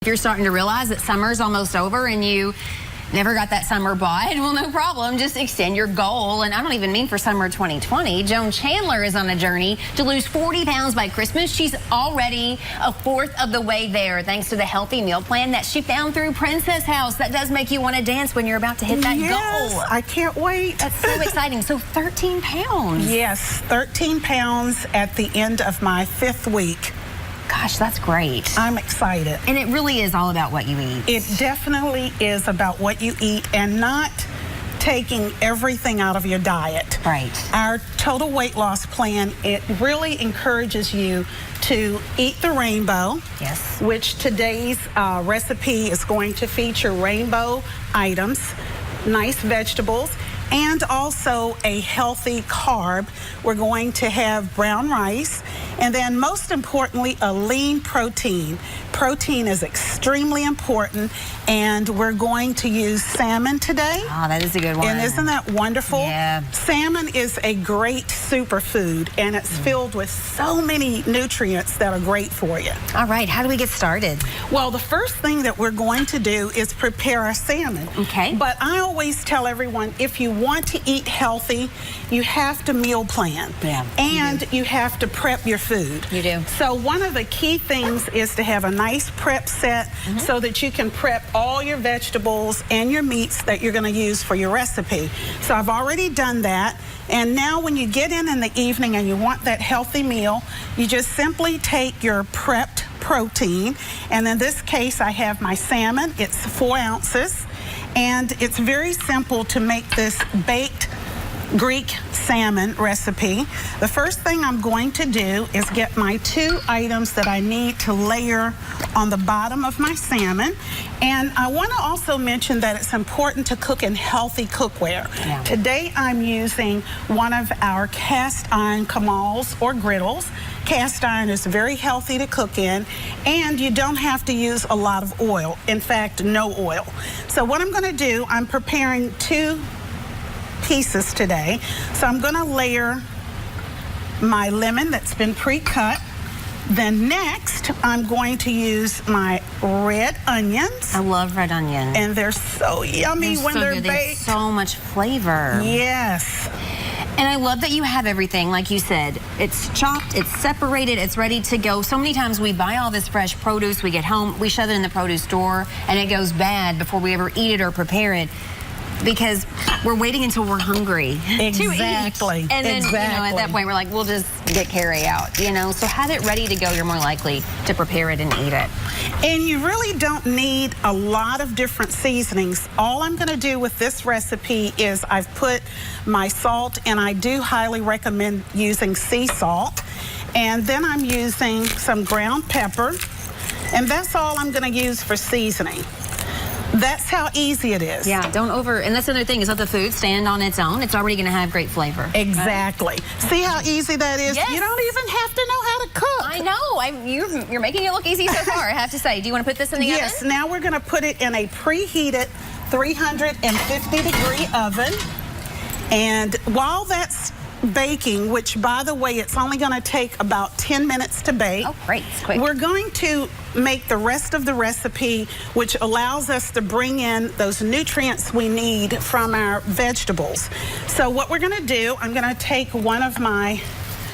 If you're starting to realize that summer's almost over and you never got that summer bod, well, no problem. Just extend your goal. And I don't even mean for summer 2020. Joan Chandler is on a journey to lose 40 pounds by Christmas. She's already a fourth of the way there thanks to the healthy meal plan that she found through Princess House. That does make you want to dance when you're about to hit that goal. I can't wait. That's so exciting. So 13 pounds. Yes, 13 pounds at the end of my 5th week. Gosh, that's great. I'm excited. And it really is all about what you eat. It definitely is about what you eat and not taking everything out of your diet. Right. Our total weight loss plan, it really encourages you to eat the rainbow. Yes. Which today's recipe is going to feature rainbow items, nice vegetables, and also a healthy carb. We're going to have brown rice, and then most importantly, a lean protein. Protein is extremely important, and we're going to use salmon today. Oh, that is a good one. And isn't that wonderful? Yeah. Salmon is a great superfood, and it's filled with so many nutrients that are great for you. All right, how do we get started? Well, the first thing that we're going to do is prepare our salmon. Okay. But I always tell everyone, if you want to eat healthy, you have to meal plan. Yeah, and you have to prep your food. You do. So one of the key things is to have a nice prep set so that you can prep all your vegetables and your meats that you're going to use for your recipe. So I've already done that. And now when you get in the evening and you want that healthy meal, you just simply take your prepped protein. And in this case, I have my salmon. It's 4 ounces. And it's very simple to make this baked Greek salmon recipe. The first thing I'm going to do is get my 2 items that I need to layer on the bottom of my salmon. And I want to also mention that it's important to cook in healthy cookware. Yeah. Today I'm using one of our cast iron kamals or griddles. Cast iron is very healthy to cook in, and you don't have to use a lot of oil. In fact, no oil. So what I'm going to do, I'm preparing 2 pieces today. So I'm going to layer my lemon that's been pre-cut. Then next, I'm going to use my red onions. I love red onions. And they're so yummy when they're baked. So much flavor. Yes. And I love that you have everything, like you said. It's chopped, it's separated, it's ready to go. So many times we buy all this fresh produce, we get home, we shove it in the produce store, and it goes bad before we ever eat it or prepare it, because we're waiting until we're hungry to eat. Exactly. And then, at that point, we're like, we'll just get carry out, So have it ready to go. You're more likely to prepare it and eat it. And you really don't need a lot of different seasonings. All I'm going to do with this recipe is I've put my salt, and I do highly recommend using sea salt. And then I'm using some ground pepper. And that's all I'm going to use for seasoning. That's how easy it is. Yeah, and that's another thing, is let the food stand on its own. It's already going to have great flavor. Exactly. Right? See how easy that is? Yes. You don't even have to know how to cook. I know. You're making it look easy so far, I have to say. Do you want to put this in the oven? Yes, now we're going to put it in a preheated 350-degree oven. And while that's baking, which by the way, it's only going to take about 10 minutes to bake. Oh, great. It's quick. We're going to make the rest of the recipe, which allows us to bring in those nutrients we need from our vegetables. So what we're going to do, I'm going to take one of my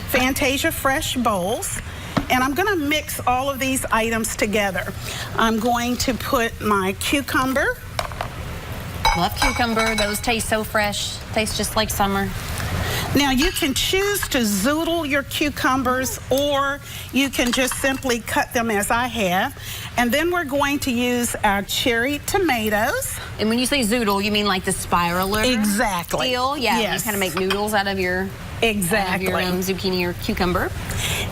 Fantasia Fresh bowls, and I'm going to mix all of these items together. I'm going to put my cucumber. Love cucumber. Those taste so fresh. Taste just like summer. Now you can choose to zoodle your cucumbers, or you can just simply cut them as I have. And then we're going to use our cherry tomatoes. And when you say zoodle, you mean like the spiraler? Exactly. Deal? Yeah, yes. You kind of make noodles out of your, exactly. Zucchini or cucumber.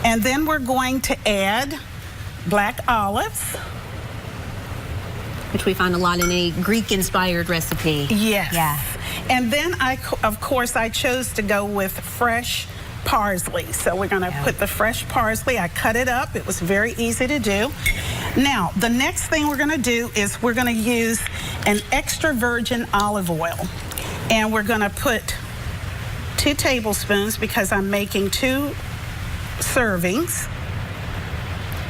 And then we're going to add black olives, which we find a lot in a Greek-inspired recipe. Yes. Yeah. And then, of course, I chose to go with fresh parsley. So we're going to put the fresh parsley. I cut it up. It was very easy to do. Now, the next thing we're going to do is we're going to use an extra virgin olive oil. And we're going to put 2 tablespoons because I'm making 2 servings.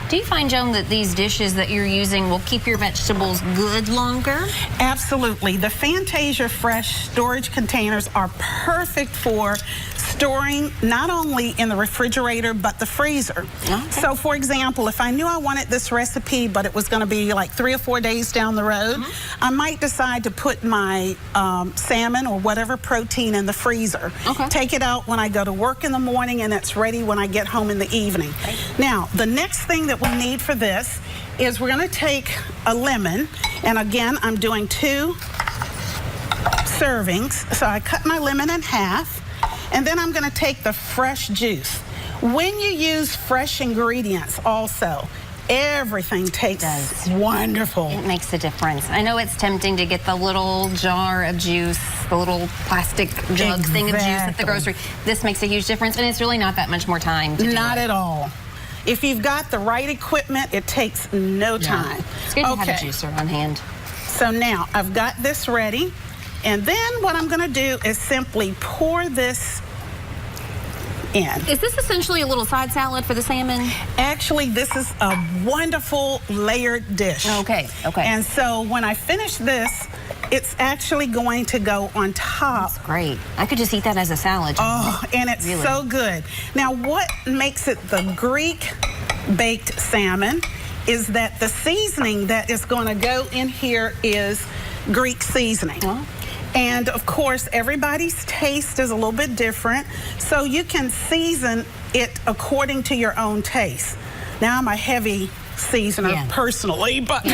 Do you find, Joan, that these dishes that you're using will keep your vegetables good longer? Absolutely. The Fantasia Fresh storage containers are perfect for storing not only in the refrigerator but the freezer. Okay. So for example, if I knew I wanted this recipe but it was going to be like 3 or 4 days down the road, I might decide to put my salmon or whatever protein in the freezer. Okay. Take it out when I go to work in the morning and it's ready when I get home in the evening. Okay. Now, the next thing that we need for this is we're going to take a lemon, and again, I'm doing 2 servings. So I cut my lemon in half, and then I'm going to take the fresh juice. When you use fresh ingredients also, everything tastes wonderful. It makes a difference. I know it's tempting to get the little jar of juice, the little plastic jug thing of juice at the grocery. This makes a huge difference, and it's really not that much more time to do Not it. at all. If you've got the right equipment, it takes no time. It's good to have a juicer on hand. So now I've got this ready, and then what I'm going to do is simply pour this in. Is this essentially a little side salad for the salmon? Actually, this is a wonderful layered dish. Okay, okay. And so when I finish this, it's actually going to go on top. That's great. I could just eat that as a salad. Oh, and it's Really? so good. Now, what makes it the Greek baked salmon is that the seasoning that is going to go in here is Greek seasoning. Oh. And of course, everybody's taste is a little bit different, so you can season it according to your own taste. Now, I'm a heavy seasoner personally, but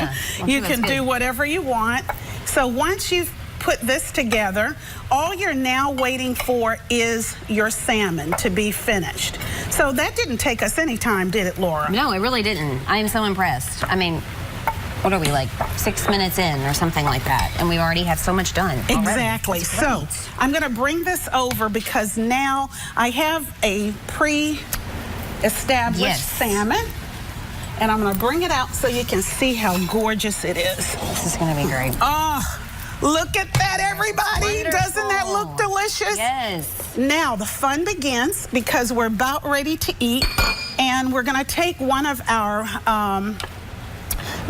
you can do whatever you want. So once you've put this together, all you're now waiting for is your salmon to be finished. So that didn't take us any time, did it, Laura? No, it really didn't. I am so impressed. I mean, what are we, like 6 minutes in or something like that, and we already have so much done already. Exactly. So I'm going to bring this over because now I have a pre-established salmon, and I'm going to bring it out so you can see how gorgeous it is. This is going to be great. Oh, look at that, everybody. Doesn't that look delicious? Yes. Now the fun begins because we're about ready to eat, and we're going to take one of our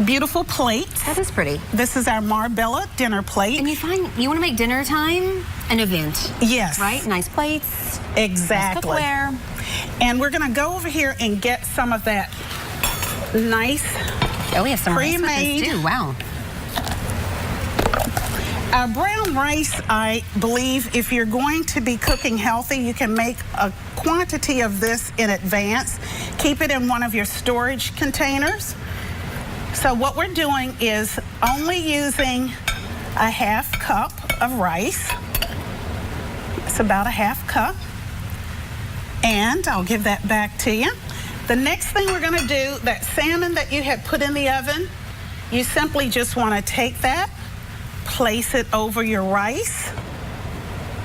beautiful plates. That is pretty. This is our Marbella dinner plate. And you want to make dinner time an event. Yes. Right? Nice plates. Exactly. Nice cookware. And we're going to go over here and get some of that nice we have some rice with pre-made this too. Wow. Brown rice, I believe, if you're going to be cooking healthy, you can make a quantity of this in advance. Keep it in one of your storage containers. So what we're doing is only using a ½ cup of rice. It's about a ½ cup. And I'll give that back to you. The next thing we're going to do, that salmon that you had put in the oven, you simply just want to take that, place it over your rice.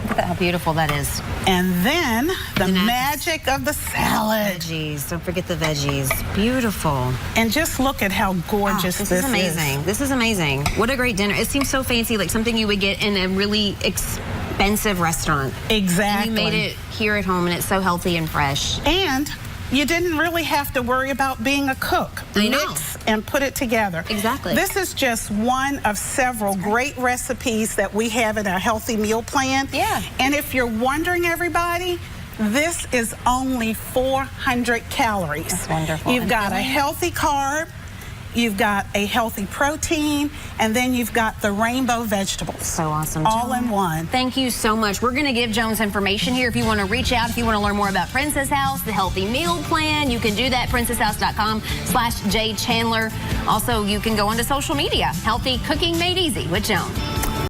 Look at how beautiful that is. And then the magic of the salad. Veggies. Don't forget the veggies. Beautiful. And just look at how gorgeous this is. This is amazing. This is amazing. What a great dinner. It seems so fancy, like something you would get in a really expensive restaurant. Exactly. And you made it here at home, and it's so healthy and fresh. And you didn't really have to worry about being a cook. I know. Mix and put it together. Exactly. This is just one of several great recipes that we have in our healthy meal plan. Yeah. And if you're wondering, everybody, this is only 400 calories. That's wonderful. You've got a healthy carb, you've got a healthy protein, and then you've got the rainbow vegetables. So awesome. All in one. Thank you so much. We're going to give Joan's information here. If you want to reach out, if you want to learn more about Princess House, the healthy meal plan, you can do that. princesshouse.com/JChandler. Also, you can go onto social media. Healthy Cooking Made Easy with Joan.